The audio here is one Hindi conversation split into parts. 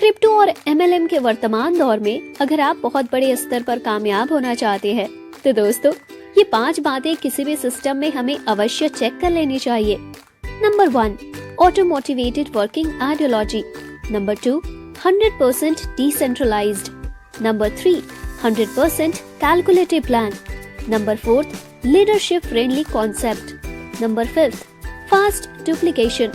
क्रिप्टो और MLM के वर्तमान दौर में अगर आप बहुत बड़े स्तर पर कामयाब होना चाहते हैं तो दोस्तों ये 5 बातें किसी भी सिस्टम में हमें अवश्य चेक कर लेनी चाहिए। Number 1, auto motivated working ideology. Number 2, 100% decentralised. Number 3, 100% calculative plan. Number 4, leadership friendly concept. Number 5, fast duplication.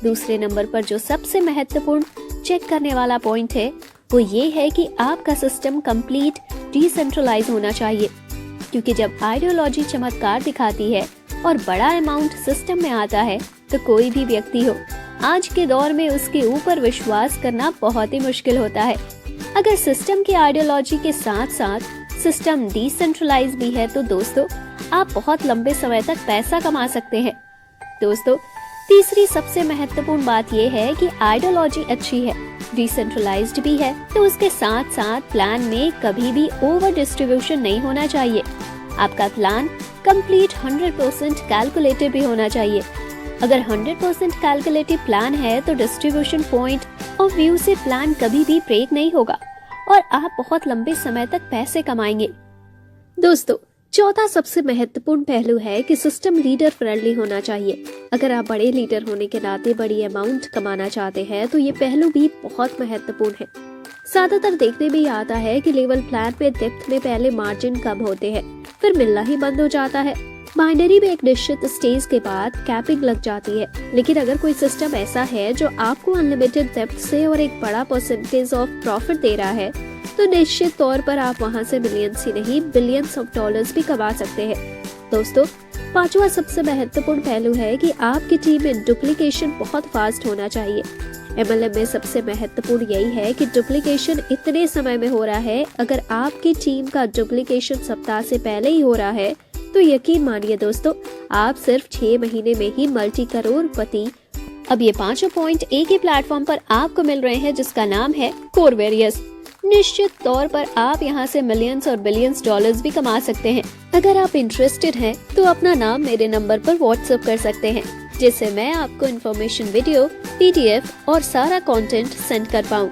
दूसरे नंबर पर जो सबसे महत्वपूर्ण चेक करने वाला पॉइंट है वो ये है कि आपका सिस्टम कंप्लीट डिसेंट्रलाइज होना चाहिए, क्योंकि जब आइडियोलॉजी चमत्कार दिखाती है और बड़ा अमाउंट सिस्टम में आता है तो कोई भी व्यक्ति हो आज के दौर में उसके ऊपर विश्वास करना बहुत ही मुश्किल होता है। अगर सिस्टम की आइडियोलॉजी के साथ साथ सिस्टम डिसेंट्रलाइज भी है तो दोस्तों आप बहुत लंबे समय तक पैसा कमा सकते हैं। दोस्तों तीसरी सबसे महत्वपूर्ण बात यह है कि आइडियोलॉजी अच्छी है, डिसेंट्रलाइज्ड भी है, तो उसके साथ साथ प्लान में कभी भी ओवर डिस्ट्रीब्यूशन नहीं होना चाहिए। आपका प्लान कंप्लीट 100% कैलकुलेटिव भी होना चाहिए। अगर 100% कैलकुलेटिव प्लान है तो डिस्ट्रीब्यूशन पॉइंट और व्यू से प्लान कभी भी ब्रेक नहीं होगा और आप बहुत लंबे समय तक पैसे कमाएंगे। दोस्तों चौथा सबसे महत्वपूर्ण पहलू है कि सिस्टम लीडर फ्रेंडली होना चाहिए। अगर आप बड़े लीडर होने के नाते बड़ी अमाउंट कमाना चाहते हैं तो ये पहलू भी बहुत महत्वपूर्ण है। ज्यादातर देखने में आता है कि लेवल प्लान में डेप्थ में पहले मार्जिन कम होते हैं, फिर मिलना ही बंद हो जाता है। बाइनरी में एक निश्चित स्टेज के बाद कैपिंग लग जाती है, लेकिन अगर कोई सिस्टम ऐसा है जो आपको अनलिमिटेड डेप्थ से और एक बड़ा परसेंटेज ऑफ प्रॉफिट दे रहा है तो निश्चित तौर पर आप वहां से मिलियंस ही नहीं बिलियंस ऑफ डॉलर्स भी कमा सकते हैं। दोस्तों पांचवा सबसे महत्वपूर्ण पहलू है कि आपकी टीम में डुप्लीकेशन बहुत फास्ट होना चाहिए। MLM में सबसे महत्वपूर्ण यही है कि डुप्लीकेशन इतने समय में हो रहा है। अगर आपकी टीम का डुप्लीकेशन सप्ताह से पहले ही हो रहा है तो यकीन मानिए दोस्तों आप सिर्फ 6 महीने में ही मल्टी करोड़पति। अब ये 5 पॉइंट एक ही प्लेटफॉर्म पर आपको मिल रहे हैं जिसका नाम है कोरवेरियस। निश्चित तौर पर आप यहाँ से मिलियंस और बिलियंस डॉलर्स भी कमा सकते हैं। अगर आप इंटरेस्टेड हैं तो अपना नाम मेरे नंबर पर व्हाट्सएप कर सकते हैं, जिससे मैं आपको इन्फॉर्मेशन वीडियो, PDF और सारा कंटेंट सेंड कर पाऊँ।